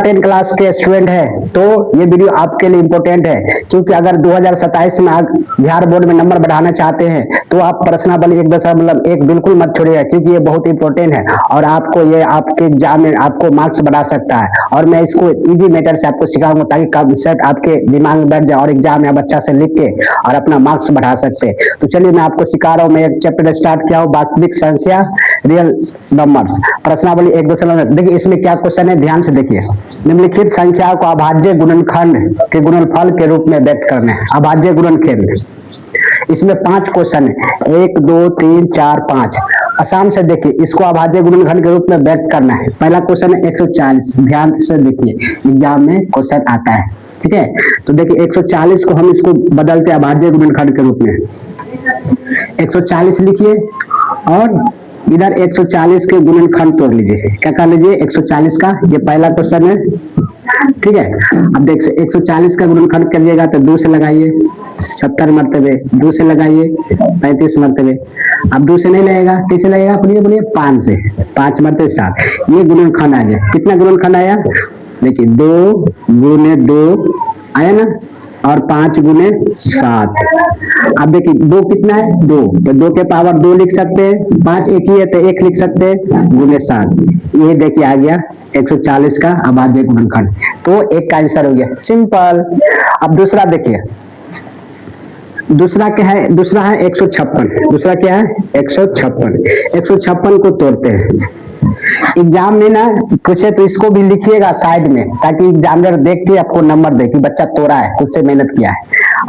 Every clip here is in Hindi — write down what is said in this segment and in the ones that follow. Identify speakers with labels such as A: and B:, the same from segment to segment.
A: 10 क्लास के स्टूडेंट है तो ये वीडियो आपके लिए इम्पोर्टेंट है, क्योंकि अगर 2027 में बिहार बोर्ड में नंबर बढ़ाना चाहते हैं तो आप प्रश्नावली 1.1 बिल्कुल मत छोड़िएगा, क्योंकि ये बहुत इंपॉर्टेंट है और आपको ये आपके एग्जाम में आपको मार्क्स बढ़ा सकता है। और मैं इसको इजी मेथड से आपको सिखाऊंगा ताकि कंसेप्ट आपके दिमाग में बैठ जाए और एग्जाम में आप अच्छा से लिख के और अपना मार्क्स बढ़ा सकते हैं। तो चलिए मैं आपको सिखा रहा हूँ। मैं एक चैप्टर स्टार्ट किया हूँ, वास्तविक संख्या रियल नंबर्स, प्रश्नावली 1.1। देखिए इसमें क्या क्वेश्चन है, ध्यान से देखिए। निम्नलिखित संख्या को अभाज्य गुणनखंड के गुणनफल के रूप में व्यक्त करना है। अभाज्य गुणनखंड, इसमें 5 क्वेश्चन है, 1 2 3 4 5। आसान से देखिए, इसको अभाज्य गुणनखंड के रूप में व्यक्त करना है। पहला क्वेश्चन है 140, ध्यान से देखिए, एग्जाम में क्वेश्चन आता है, ठीक है। तो देखिए 140 को हम इसको बदलते हैं अभाज्य गुणनखंड के रूप में। 140 लिखिए और इधर 140 के गुणनखंड तोड़ लीजिए। क्या कर लीजिए, 140 का, ये पहला क्वेश्चन है, ठीक है। अब देख 140 का गुणनखंड करिएगा तो 2 से लगाइए 70 मरतबे, 2 से लगाइए 35 मरतबे। अब 2 से नहीं लगेगा, कैसे लगेगा, बोलिए बोलिए, 5 से, 5 मरतबे 7। ये गुणनखंड आ गया। कितना गुणनखंड आया, देखिए 2 गुने 2 आया ना, और 5 गुने 7। अब देखिए 2 कितना है, 2, तो 2 के पावर 2 लिख सकते हैं, 5 एक ही है तो 1 लिख सकते हैं, गुने 7। ये देखिए आ गया 140 का अभाज्य गुणनखंड। तो एक का आंसर हो गया, सिंपल। अब दूसरा देखिए, दूसरा क्या है, दूसरा है 156। दूसरा क्या है, 156। 156 को तोड़ते हैं। एग्जाम में ना पूछे तो इसको भी लिखिएगा साइड में, ताकि एग्जामिनर देख के आपको नंबर दे कि बच्चा तोड़ा है, खुद से मेहनत किया है।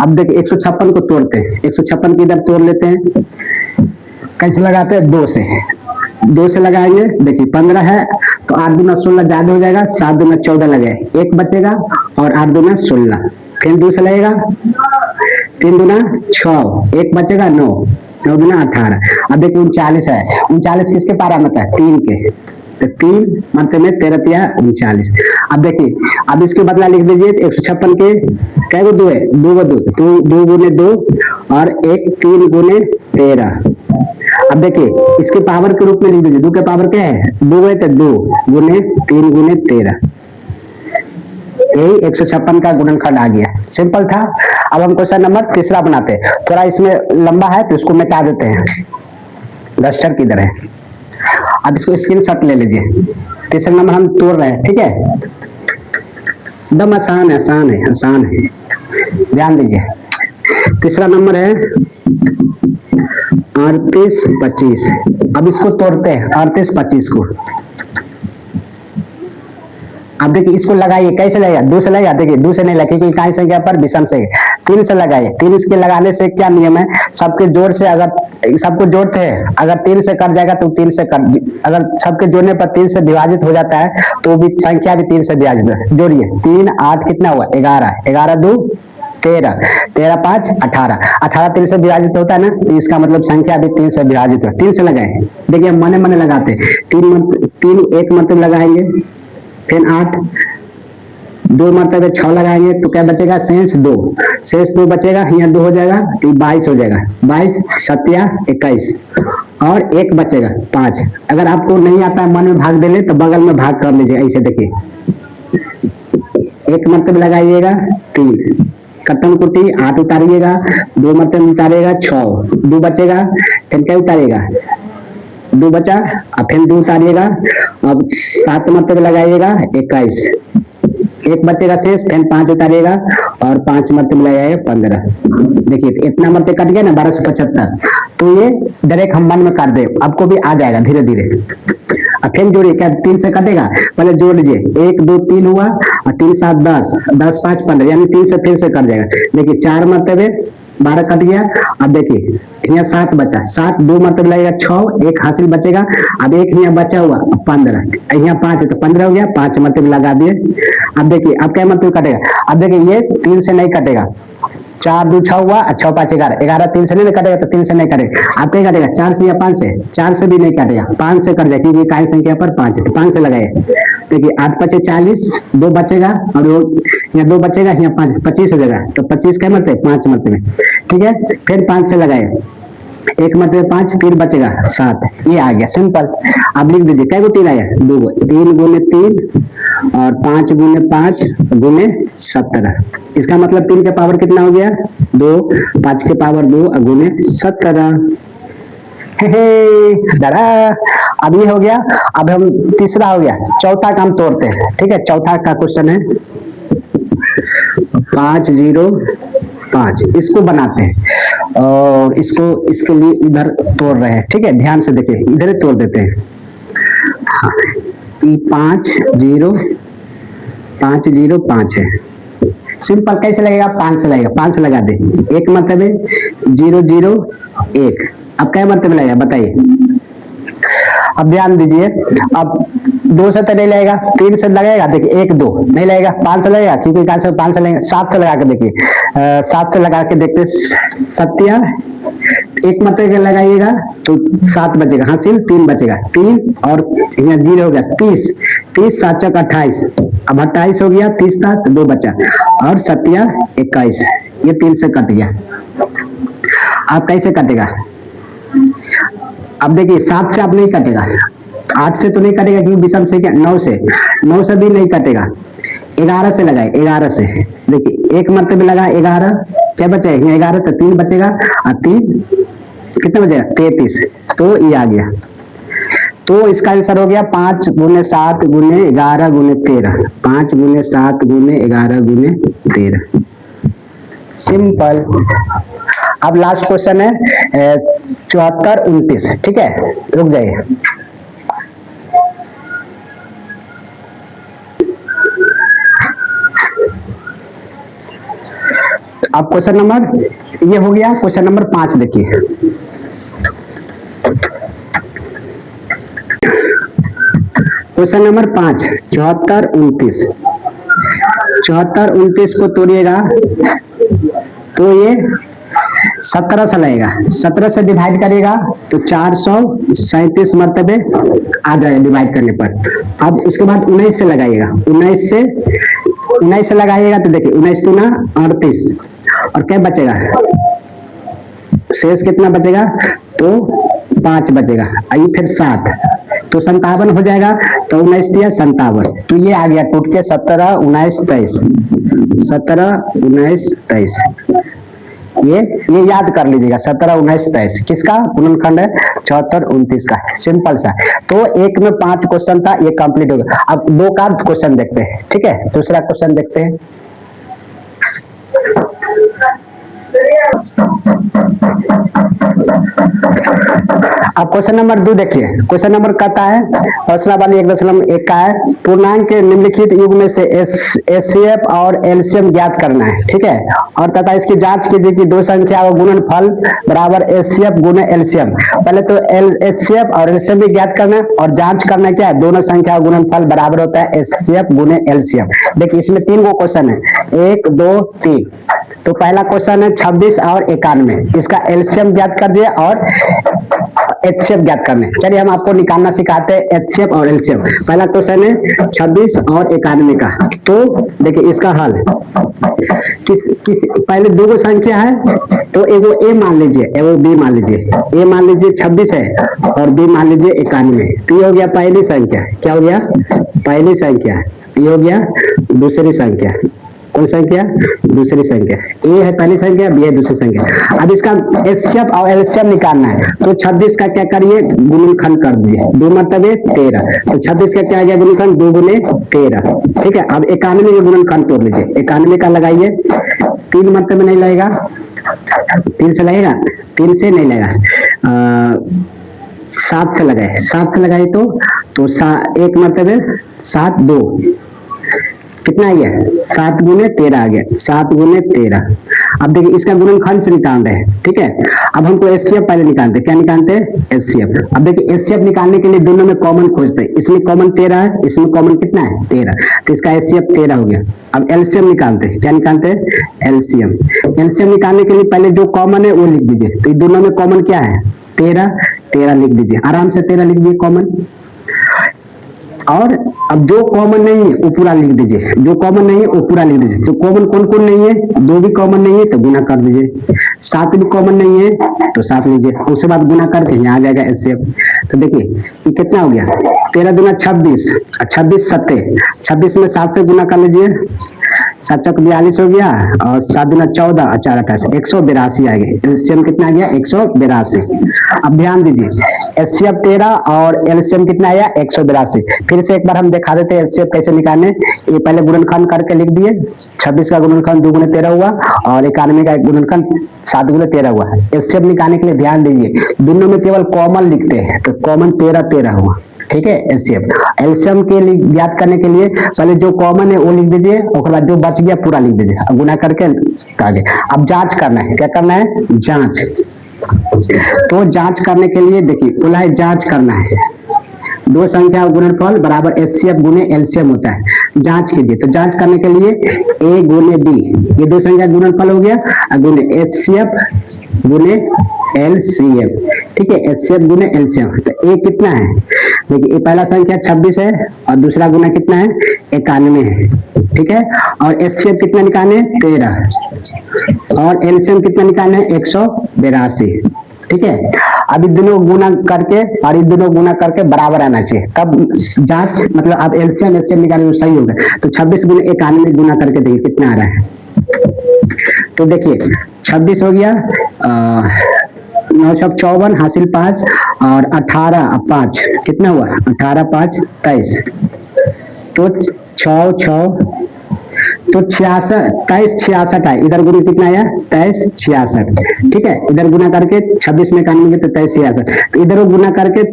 A: अब देखिए 156 को तोड़ते हैं। 156 की इधर तोड़ लेते हैं, कैसे लगाते हैं, 2 से। 2 से लगाएंगे, देखिए 15 है तो 8 दूना 16 ज्यादा हो जाएगा, 7 दूना 14 लगे, 1 बचेगा और 8 दूना 16। फिर 2 से लगेगा, 3 दूना 6, 1 बचेगा 9, 9 दूना 18। अब देखिए 39 है, 39 किसके पार आना था, 3 के, तो 3 मतलब में 13 तिया 39। अब देखिए, अब इसके बदला लिख दीजिए 156 के क्या गो 2 है, 2 गो 2, तो 2 गुने 2 और 1 3 गुने 13। अब देखिए इसके पावर के रूप में लिख दीजिए, 2 के पावर क्या है, 2 है तो 2 गुने 3 गुने 13। यही 156 का गुणनखंड आ गया, सिंपल था। अब हम क्वेश्चन नंबर तीसरा बनाते हैं। थोड़ा इसमें लंबा है तो इसको मिटा देते हैं, रजिस्टर किधर है। अब इसको स्क्रीनशॉट ले लीजिए। तीसरा नंबर हम तोड़ रहे हैं, ठीक है, एकदम आसान है, आसान है, आसान है, ध्यान दीजिए। तीसरा नंबर है 38 25। अब इसको तोड़ते हैं 38 25 को। अब देखिए इसको लगाइए, कैसे लगेगा, 2 से लगेगा, देखिए 2 से नहीं लगे क्योंकि इकाई संख्या पर विषम से। 3 से लगाइए। 3 इसके लगाने से क्या नियम है, सबके जोड़ से, अगर सबको जोड़ते हैं, अगर 3 से कट जाएगा तो 3 से कट, अगर सबके जोड़ने पर 3 से विभाजित हो जाता है तो भी संख्या भी 3 से विभाजित है। जोड़िए 3 8 कितना हुआ, 11, 11 2 13, 13 5 18, 18 3 से विभाजित होता है ना, तो इसका मतलब संख्या भी 3 से विभाजित है। 3 से लगाए, देखिए मने मने लगाते, 3 एक मतलब लगाएंगे, फिर 8 2 मरतबे 6 लगाएंगे तो क्या बचेगा, शेष 2, शेष 2 बचेगा, यहाँ 2 हो जाएगा तो 22 हो जाएगा, 22 7 21 और 1 बचेगा 5। अगर आपको नहीं आता है मन में भाग दे ले तो बगल में भाग कर लीजिए, ऐसे देखिए 1 मरतबे लगाइएगा 3, कट्टन कुटी 8 उतारिएगा, 2 मरतबे उतारिएगा 6, 2 बचेगा, फिर क्या उतारिएगा, 2 बचा, और फिर 2 उतारिएगा, अब 7 मरतबे लगाइएगा 21, 1 बचेगा शेष, फिर 5 उतारिएगा और 5 मरतबे लगाइएगा 15। देखिए इतना मरतबे कट गया ना 1275। तो ये डायरेक्ट हम मन में काट दे, आपको भी आ जाएगा धीरे धीरे। अब फिर जोड़िए, क्या 3 से कटेगा, पहले जोड़ लीजिए, 1 2 3 हुआ और 3 7 10, 10 5 15, यानी 3 से फिर से कट जाएगा। देखिए 4 मरतबे 12 कट गया। अब देखिए यहाँ 7 बचा, 7 2 मरतबे लगेगा 6, 1 हासिल बचेगा, अब 1 यहाँ बचा हुआ 15, यहाँ 5 है तो 15 हो गया, 5 मरतबे लगा दिए। अब देखिए अब क्या मरतबे कटेगा, अब देखिए ये 3 से नहीं कटेगा, 4 2 6 हुआ, 6 5 11, 11 3 से नहीं कटेगा तो 3 से नहीं कटेगा। आप क्या कटेगा, 4 से या 5 से, 4 से भी नहीं कटेगा, 5 से कट जाए क्योंकि इकाई संख्या पर 5 है तो 5 से लगाए। देखिए 8 5 40, 2 बचेगा और यहाँ 2 बचेगा, यहाँ 5 25 हो जाएगा, तो 25 क्या मतलब 5 मतलब, ठीक है। फिर 5 से लगाए, 1 मतलब 5, फिर बचेगा 7, ये आ गया सिंपल। आप लिख दीजिए क्या 3 आया, 2, 3 गुने 3 और 5 गुने 5 गुने 17। इसका मतलब 3 के पावर कितना हो गया 2, 5 के पावर 2 गुने 17। दादा अब ये हो गया। अब हम तीसरा हो गया, चौथा का हम तोड़ते हैं। ठीक है, चौथा का क्वेश्चन है 5 0 5, इसको बनाते हैं और इसको इसके लिए इधर तोड़ रहे हैं। ठीक है, ध्यान से देखिए, इधर तोड़ देते हैं। हाँ, 5 0 5 0 5 है। सिंपल कैसे लगेगा, 5 से लगेगा, 5 से लगा दे। एक मतलब है 0 0 1। अब क्या मतलब लगेगा बताइए। अब ध्यान दीजिए, अब 2 से तो नहीं लगेगा, 3 से लगेगा, देखिए 1 2 नहीं लगेगा, 5 से लगेगा, क्योंकि 5 से लगेगा, 7 से लगा के देखिए, 7 से लगा के देखते, सत्या एक मतलब क्या लगाइएगा तो 7 बचेगा, हासिल 3 बचेगा, 3 और 0 हो गया 30, 30 7 चौक 28। अब 28 हो गया, 30 था तो 2 बचा और सत्या 21, ये 3 से कट गया। आप कैसे कटेगा, अब देखिए 7 से आप नहीं कटेगा, 8 से तो नहीं कटेगा क्योंकि विषम से क्या, 9 से भी नहीं कटेगा, 11 से लगाए, 11 से देखिए एक मरतबे लगा 11, क्या बचेगा 11 तो 3 बचेगा और 3 कितना बचेगा 33, तो ये आ गया। तो इसका आंसर हो गया 5 गुने 7 गुने 11 गुने 13, 5 गुने 7 गुने 11 गुने 13, सिंपल। अब लास्ट क्वेश्चन है 74 29। ठीक है, रुक जाइए। अब क्वेश्चन नंबर ये हो गया, क्वेश्चन नंबर 5 देखिए। Question number 5 74 29। 74 29 को तोड़िएगा तो ये 17 से लगेगा, 17 से डिवाइड करेगा तो 437 मरतबे आ जाएगा डिवाइड करने पर। अब उसके बाद 19 से लगाइएगा, 19 से लगाइएगा तो देखिए 19 दूना 38 और क्या बचेगा, शेष कितना बचेगा तो 5 बचेगा, आइए फिर 7 तो 57 हो जाएगा, तो 19 दिया 57, तो ये आ गया टूट के 17 19 23, 17 19 23। ये याद कर लीजिएगा, 17 19 23 किसका गुणनखंड है 74 29 का, सिंपल सा। तो एक में 5 क्वेश्चन था, ये कंप्लीट हो गया। अब 2 का क्वेश्चन देखते हैं। ठीक है, दूसरा क्वेश्चन देखते हैं। अब क्वेश्चन नंबर 2 देखिए। क्वेश्चन नंबर कहता है प्रश्न वाली 1.1 का है, पूर्णांक के निम्नलिखित युग में से एचसीएफ और एलसीएम ज्ञात करना है। ठीक है, और तथा इसकी जांच कीजिए कि दो संख्या और गुणनफल बराबर एचसीएफ गुणे एलसीएम। पहले तो एचसीएफ और एलसीएम भी ज्ञात करना है और जांच करना क्या है, दोनों संख्या और गुणनफल बराबर होता है एचसीएफ गुणे एलसीएम। देखिए इसमें 3 गो क्वेश्चन है, 1 2 3। तो पहला क्वेश्चन है 26 और 91, इसका एलसीएम ज्ञात कर दिया और एचसीएफ ज्ञात करने। चलिए हम आपको निकालना सिखाते हैं एचसीएफ और एलसीएम। पहला क्वेश्चन है 26 और 91 का। तो देखिए इसका हल किस पहले 2 गो संख्या है, तो एगो ए मान लीजिए एगो बी मान लीजिए। ए मान लीजिए 26 है और बी मान लीजिए 91। तो ये हो गया पहली संख्या, क्या हो गया पहली संख्या। ये हो गया दूसरी संख्या, कौन संख्या दूसरी संख्या। ए है पहली संख्या, बी है दूसरी संख्या। अब इसका एचसीएफ और एलसीएम निकालना है, तो 26 का क्या करिए गुणनखंड कर दिए, 2 मरतबे 13, तो 26 का क्या आ गया गुणनखंड 2 गुने 13। ठीक है, अब 91 का गुणनखंड तोड़ लीजिए, 91 का लगाइए, 3 मरतबे नहीं लगेगा, 3 से लगेगा, 3 से नहीं लगेगा, 7 से लगाए, 7 से लगाए तो 1 मरतबे 7 2 कितना आ गया 7 गुने 13 आ गया, 7 गुने 13। अब देखिए इसका गुणनखंड से निकाल रहे हैं। ठीक है, अब हमको एचसीएफ पहले निकालते हैं, क्या निकालते हैं एचसीएफ। अब देखिए एचसीएफ निकालने के लिए दोनों में कॉमन खोजते हैं, इसमें कॉमन 13 है, इसमें कॉमन कितना है 13, तो इसका एचसीएफ 13 हो गया। अब एलसीएम निकालते हैं, क्या निकालते हैं एलसीएम। एलसीएम निकालने के लिए पहले जो कॉमन है वो लिख दीजिए, तो दोनों में कॉमन क्या है 13, 13 लिख दीजिए, आराम से 13 लिख दीजिए कॉमन। और अब जो कॉमन नहीं है वो पूरा लिख दीजिए, जो कॉमन नहीं है वो पूरा लिख दीजिए। तो कॉमन कौन कौन नहीं है, 2 भी कॉमन नहीं है तो गुना कर दीजिए, 7 भी कॉमन नहीं है तो 7 लीजिए, उसके बाद गुना करके यहाँ आ जाएगा एचसीएफ। तो देखिए ये कितना हो गया, 13 दूना 26 और 26 सत्ते, 26 में 7 से गुना कर लीजिए, 7 चौक 42 हो गया और 7 दूना 14 और 4 28 182 आ गए। एलसीएम कितना आ गया 182। अब ध्यान दीजिए एचसीएफ 13 और एलसीएम कितना आया 182। फिर से एक बार हम दिखा देते हैं एचसीएफ कैसे निकालने। ये पहले गुणनखंड करके लिख दिए, 26 का गुणनखंड 2 गुने 13 हुआ और 91 का गुणनखंड 7 गुने 13 हुआ। एचसीएफ निकालने के लिए ध्यान दीजिए दोनों में केवल कॉमन लिखते हैं, तो कॉमन 13 13 हुआ, ठीक है। एलसीएम एलसीएम के लिए ज्ञात करने के लिए पहले जो कॉमन है वो लिख दीजिए, उसके बाद जो बच गया पूरा लिख दीजिए, अब गुना करके आगे। अब जांच करना है, क्या करना है जांच। तो जांच करने के लिए देखिए बोला है जांच करना है, दो संख्या गुणनफल बराबर एचसीएफ गुने एलसीएम होता है। जांच कीजिए, तो जांच करने के लिए ए गुने बी, ये दो संख्या गुणनफल हो गया, गुने एचसीएफ गुने एलसीएम, ठीक है। एचसीएफ गुने एलसीएम, तो ए कितना है देखिए, ये पहला संख्या 26 है और दूसरा गुना कितना है 91 है, ठीक है। और एचसीएफ कितना निकालना है 13 और एलसीएम कितना निकालना है 182, ठीक है। अब इन दोनों गुना करके और इन दोनों गुना करके बराबर आना चाहिए, तब जांच मतलब आप एलसीएम एचसीएम निकालेंगे सही होगा। तो 26 गुने 91 गुना करके देखिए कितना आ रहा है। तो देखिए 26 हो गया 9 चौक 54 हासिल 5 और 18 5 कितना हुआ 18 5 23, तो 6 6 तो 66 23 66 है, इधर गुना कितना आया 23 66, ठीक है। इधर गुना करके 26 में 91 तो 23 66, तो इधर गुना करके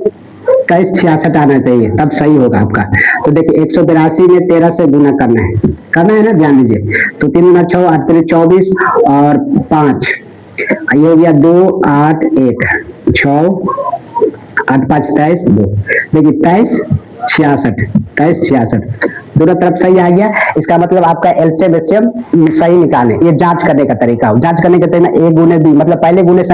A: 23 66 आना चाहिए, तब सही होगा आपका। तो देखिए 182 में 13 से गुना करना है ना, ध्यान दीजिए। तो 3 गुना 6 8 3 24 और 5 ये हो गया 2 8 1 6 8 5 23 2, देखिए 23 66 दोनों तरफ सही आ गया। इसका मतलब आपका एलसीएम एचसीएम सही निकाले, ये जांच करने का तरीका हो। जांच करने का तरीका ए गुने बी मतलब पहली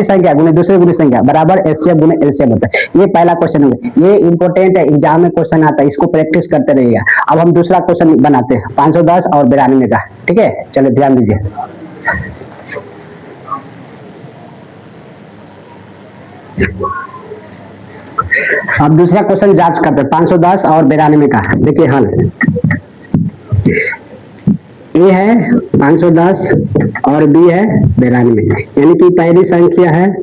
A: संख्या गुने दूसरे गुने संख्या बराबर एचसीएफ गुने एलसीएम होता है। ये पहला क्वेश्चन होगा, ये इंपॉर्टेंट है, एग्जाम में क्वेश्चन आता है, इसको प्रैक्टिस करते रहिएगा। अब हम दूसरा क्वेश्चन बनाते हैं 510 और 92 का, ठीक है। चलिए ध्यान दीजिए, अब दूसरा क्वेश्चन जांच करते हैं 510 और 92 का। देखिए हल ए है 510 और बी है 92, यानी कि पहली संख्या है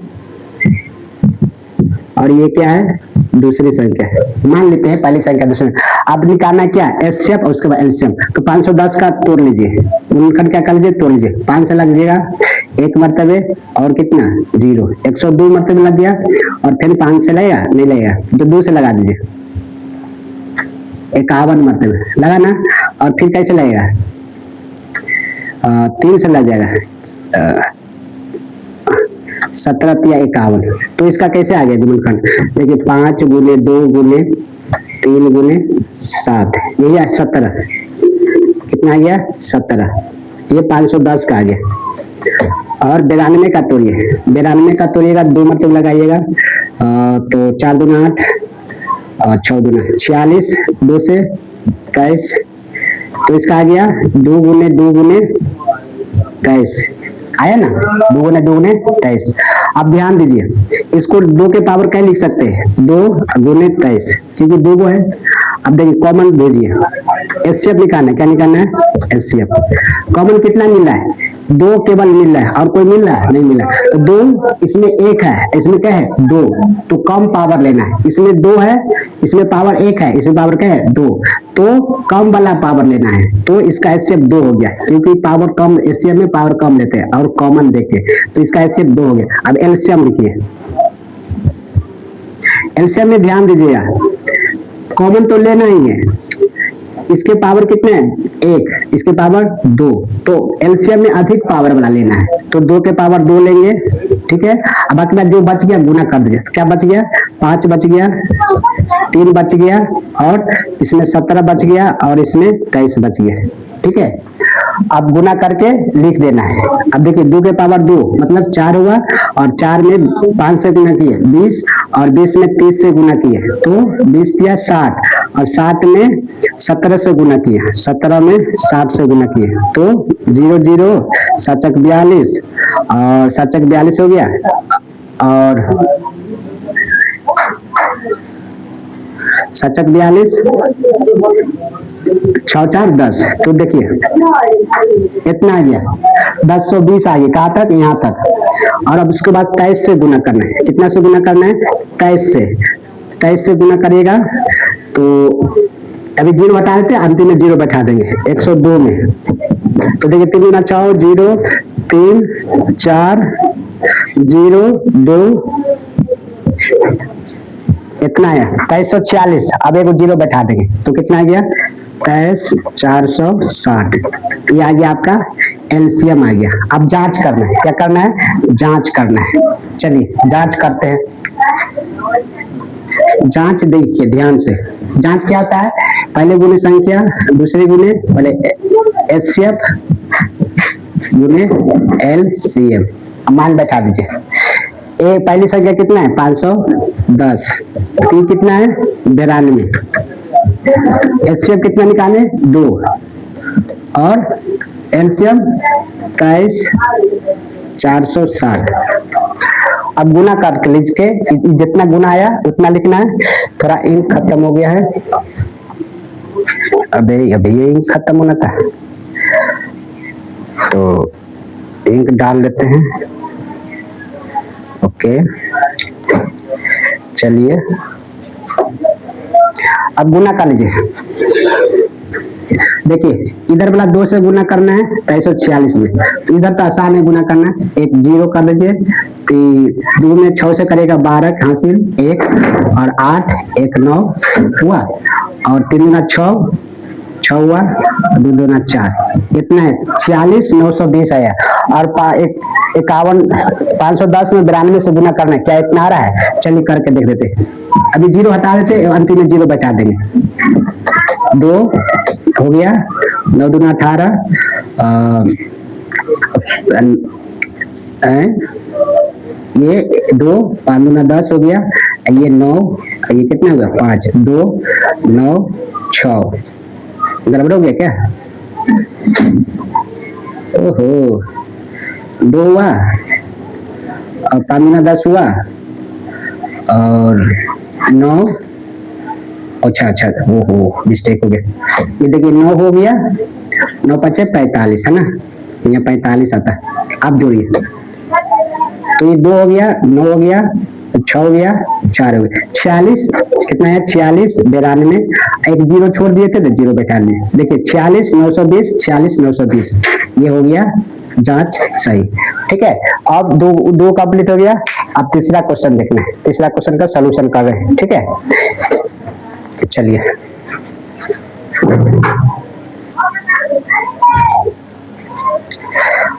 A: और ये क्या है दूसरी संख्या है। मान लेते हैं पहली संख्या दूसरी, अब निकालना क्या एचसीएफ और उसके बाद एलसीएम। तो 510 का तोड़ लीजिए, गुणनखंड क्या कर लीजिए तोड़ लीजिए, 5 से लग जाएगा एक मरतबे और कितना 0, 102 मरतबे लग गया और फिर 5 से लगेगा नहीं लगेगा तो 2 से लगा दीजिए 51 मरतबे लगा ना, और फिर कैसे लगेगा 3 से लग जाएगा 17 या 51। तो इसका कैसे आ गया गुणनखंड, देखिए 5 गुने 2 गुने 3 गुने 7 यही है 17, कितना आ गया 17, ये 510 का आ गया। और 92 का तोड़िए, 92 का तोड़िएगा 2 मरतबे लगाइएगा, तो 4 दूना 8 और 6 दूना 46, 2 से 23, तो इसका आ गया 2 गुने 23 आया ना, 2 गुने 23। अब ध्यान दीजिए इसको 2 के पावर क्या लिख सकते हैं 2 गुने 23, क्योंकि 2 को है। अब देखिए कॉमन भेजिए, एचसीएफ निकालना है, क्या निकालना है एचसीएफ। कॉमन कितना मिल रहा है 2 केवल मिल रहा है, और कोई मिल रहा है नहीं मिल रहा है। तो 2 इसमें 1 है, इसमें क्या है 2, तो कम पावर लेना है। इसमें 2 है, इसमें पावर 1 है, इसमें पावर क्या है 2, तो कम वाला पावर लेना है। तो इसका एचसीएफ 2 हो गया, क्योंकि पावर कम एचसीएफ में पावर कम लेते हैं और कॉमन देके, तो इसका एचसीएफ 2 हो गया। अब एलसीएम लिखिए, एलसीएम में ध्यान दीजिएगा कॉमन तो लेना ही है, इसके पावर कितने हैं 1, इसके पावर 2, तो एलसीएम में अधिक पावर वाला लेना है, तो 2 के पावर 2 लेंगे, ठीक है। अब बाकी में जो बच गया गुना कर दीजिए, क्या बच गया 5 बच गया, 3 बच गया और इसमें 17 बच गया और इसमें 23 बच गया, ठीक है। अब गुना करके लिख देना है। अब देखिए 2 के पावर 2 मतलब 4 हुआ, और 4 में 5 से गुना किए 20, और 20 में 30 से गुना किए तो 20 दिया 60, और 60 में 17 से गुना किए, 17 में 60 से गुना किए तो 0 0 7 42, और 7 42 हो गया, और 7 42 6 4 10, तो देखिए इतना आ गया 1020 आ गया, कहाँ तक, यहाँ तक। और अब उसके बाद 23 से गुना करना है। कितना से गुना करना है, 23 से गुना करिएगा तो अभी 0 हटा देते हैं, अंतिम में 0 बैठा देंगे 102 में। तो देखिए 3 गुना 6 0 3 4 0 2, इतना है 2340। अब एक 0 बैठा देंगे तो कितना आ गया 23460। ये आ गया आपका एलसीएम आ गया। अब जांच करना है, क्या करना है, जांच करना है। चलिए जांच करते हैं। जांच देखिए ध्यान से, जांच क्या होता है, पहले गुने संख्या, दूसरे गुने पहले एचसीएफ गुने एलसीएम। मान बैठा दीजिए। ए पहली संख्या कितना है 510, पी कितना है 92, एचसीएफ कितना निकाले 2, और एलसीएम 23460। अब गुना काट के लीजिए, जितना गुना आया उतना लिखना है। थोड़ा इंक खत्म हो गया है, अबे ये इंक खत्म होना था तो इंक डाल लेते हैं। ओके चलिए अब गुना कर लीजिए। देखिए इधर वाला 2 से गुना करना है 246 में, तो इधर तो आसान है गुना करना। एक 0 कर लीजिए, 2 में 6 से करेगा 12 हासिल 1, और 8 1 9 हुआ, और 3 गुना 6 6 हुआ, 2 दूना 4, इतना है 46 920 आया। और 51 510 में 92 से गुना करना है, क्या इतना आ रहा है, चलिए करके देख देते। अभी 0 हटा देते, अंतिम में 0 बैठा देंगे। 2 हो गया, 9 दूना 18, ये 2 5 दूना 10 हो गया, ये 9, ये कितना हुआ 5 2 9 6, गड़बड़ हो गया क्या, ओहो 2 हुआ, और 5 दूना 10 हुआ, और 9, अच्छा ओहो मिस्टेक हो गया। ये देखिए 9 हो गया, 9 5 45 है ना, यहाँ 45 आता है। आप जोड़िए तो ये 2 हो गया, 9 हो गया, 6 हो गया, 4 हो गया, 46 कितना है 46 92, एक 0 छोड़ दिए थे तो 0 बैठा दीजिए। देखिए 46 920 46 920, ये हो गया जांच सही। ठीक है, अब दो कंप्लीट हो गया। अब तीसरा क्वेश्चन देखना है, तीसरा क्वेश्चन का सलूशन कर रहे हैं। ठीक है चलिए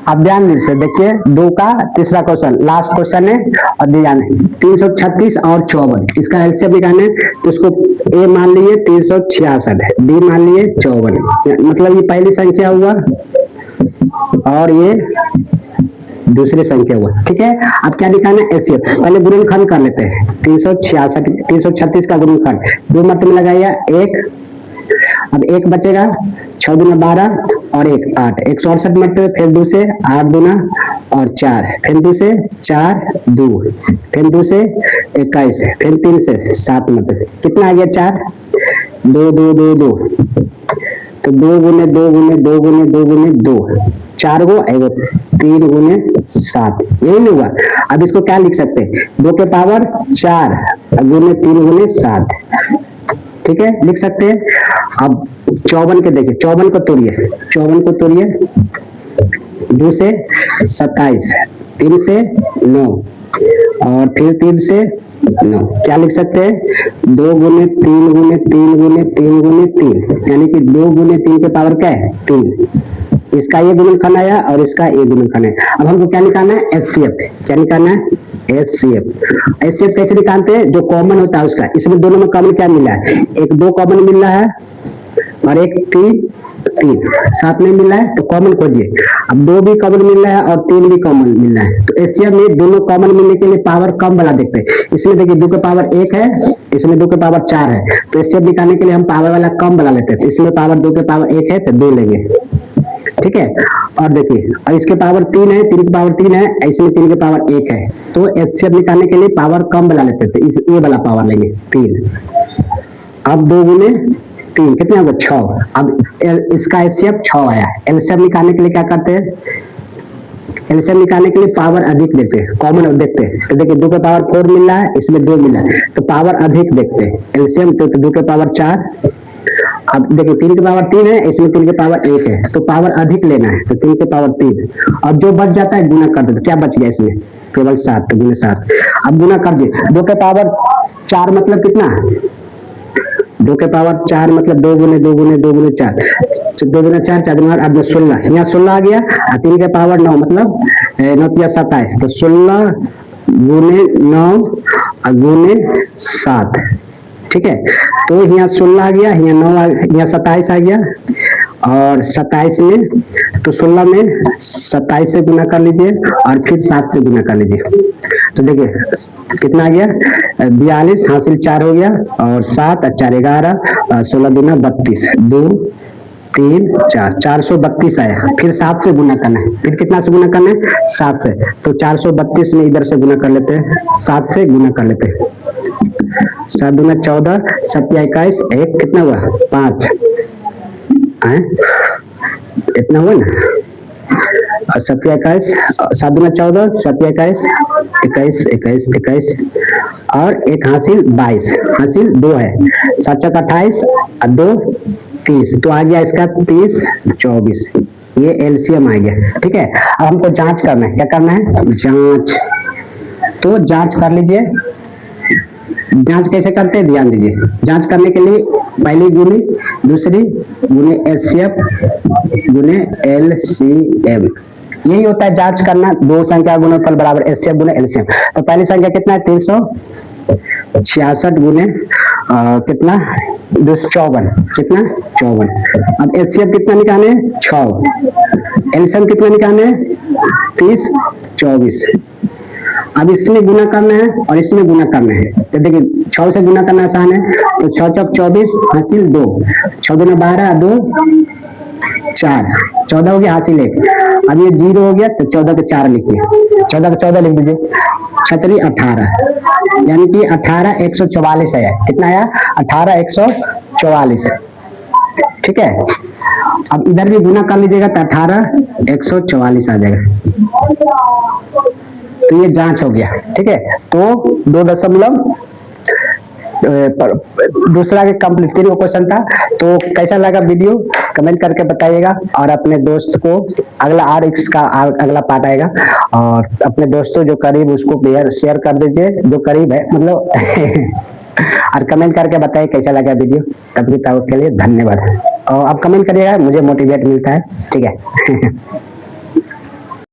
A: अब ध्यान से देखिए, 2 का तीसरा क्वेश्चन लास्ट क्वेश्चन है, और ध्यान है 336 और 54, इसका एलसीएम निकालना है। तो इसको ए मान लिए 366 है, बी मान लिए 54, मतलब ये पहली संख्या हुआ और ये दूसरी संख्या हुआ। ठीक है, अब क्या निकालना है एचसीएफ। पहले गुणनखंड कर लेते हैं। 336 का गुणनखंड 2 मरतबे लगाइए 1, अब 1 बचेगा, 6 दूना 12 और 1 8, 168 मरतबे, फिर 2 से 8 दूना और 4, फिर 2 से 4 2, फिर 2 से 21, फिर 3 से 7 मरतबे, कितना आ गया 4 2 2 2 2, तो 2 गुने 2 गुने 2 गुने 2 गुने 2, 4 गो 3 गुने 7, यही नहीं हुआ। अब इसको क्या लिख सकते हैं, 2 के पावर 4 गुने 3 गुने 7, ठीक है लिख सकते हैं। अब 54 के देखिए, 54 को तोड़िए, 54 को तोड़िए, 2 से 27, 3 से 9 और फिर 3 से 9, क्या लिख सकते हैं 2 गुने 3 गुने 3 गुने 3 गुने 3, यानी कि 2 गुने 3 के पावर क्या है 3। इसका ये गुणनखंड आया और इसका ये गुणनखंड है। अब हमको क्या निकालना है एचसीएफ, क्या निकालना है एचसीएफ। एचसीएफ कैसे निकालते हैं, जो कॉमन होता है उसका, इसमें दोनों में कॉमन क्या मिला है, एक 2 कॉमन मिल रहा है और एक 3 3 7 नहीं मिल रहा है तो कॉमन खोजिए। अब 2 भी कॉमन मिल रहा है और 3 भी कॉमन मिल रहा है, तो एचसीएफ में दोनों कॉमन मिलने के लिए पावर कम वाला देखते हैं। इसमें देखिए 2 के पावर 1 है, इसमें 2 के पावर 4 है, तो एचसीएफ निकालने के लिए हम पावर वाला कम वाला लेते हैं। इसमें पावर 2 के पावर 1 है तो 2 लेंगे, ठीक है। और देखिए और इसके पावर 3 है, 3 के पावर 3 है, इसमें 3 के पावर 1 है, तो एचसीएफ निकालने के लिए पावर कम वाला लेते थे, ये वाला पावर लेंगे 3। अब 2 गुने 3 कितने होगा 6। अब इसका एचसीएफ 6 आया। एलसीएम निकालने के लिए क्या करते हैं, एलसीएम निकालने के लिए पावर अधिक देखते हैं, कॉमन देखते हैं। तो देखिए 2 के पावर 4 मिल रहा है, इसमें 2 मिला है, तो पावर अधिक देखते हैं। एलसीएम तो 2 के पावर 4, अब देखिए 3 के पावर 3 है, इसमें 3 के पावर 1 है, तो पावर अधिक लेना है, तो 3 के पावर 3। अब जो बच जाता है गुना कर देते, क्या बच गया इसमें केवल 7, तो गुना 7। अब गुना कर दिए 2 के पावर 4 मतलब कितना, 2 के पावर 4 मतलब 2 गुने 2 गुने 2 गुने 4, 2 गुने 4 4 गुना 8 16, यहाँ 16 आ गया। 3 के पावर 9 मतलब 9 तिया 27, तो 16 गुने 9 गुने 7, ठीक है। तो यहाँ 16 आ गया, यहाँ 9 यहाँ 27 आ गया, और 27 में तो 16 में 27 से गुना कर लीजिए और फिर 7 से गुना कर लीजिए, तो देखिए कितना आ गया 42 हासिल 4 हो गया, और 7 और 4 11, 16 दूना 32, 2 3 4 432 आया। फिर 7 से गुना करना है, फिर कितना से गुना करना है 7 से, तो 432 में इधर से गुना कर लेते हैं, 7 से गुना कर लेते हैं। 7 दूना 14, 7 21, 1 कितना हुआ 5, इतना हुआ ना, और 7 21, 7 दूना 14, 7 21, 21 21 21, और एक हासिल 22, हासिल 2 है, 7 चौक 28 और 2 30, तो आ गया इसका 30 24, ये एलसीएम आ गया, ठीक है। अब हमको जांच करना है, क्या करना है जांच, तो जांच कर लीजिए। जांच कैसे करते हैं ध्यान दीजिए। जांच करने के लिए पहली गुनी दूसरी गुने एचसीएफ गुने एलसीएम, यही होता है जांच करना। दो संख्या गुणनफल बराबर एचसीएफ गुने एलसीएम। तो पहली संख्या कितना है 366 गुने कितना 254, कितना 54। अब एचसीएफ कितना निकाले 6, एलसीएम कितना निकाले 30 24। अब इसमें गुना करना है और इसमें गुना करना है, तो देखिए 6 से गुना करना आसान है, तो 6 चौक 24 हासिल 2, 6 दूना 12 2 4, 14 हो गया हासिल 1। अब ये 0 हो गया तो 14 के 4 लिखिए, 14 के 14 लिख दीजिए, 6 18, यानी कि 18 144 आया। कितना आया 18 144, ठीक है। अब इधर भी गुना कर लीजिएगा तो 18 144 आ जाएगा, तो ये जांच हो गया, ठीक है। तो 2 दूसरा के कंप्लीट 3 क्वेश्चन था। तो कैसा लगा वीडियो कमेंट करके बताइएगा, और अपने दोस्त को अगला RX का अगला पार्ट आएगा, और अपने दोस्तों जो करीब उसको शेयर कर दीजिए, जो करीब है मतलब और कमेंट करके बताइए कैसा लगा वीडियो। तब तक के लिए धन्यवाद, और आप कमेंट करिएगा, मुझे मोटिवेट मिलता है, ठीक है।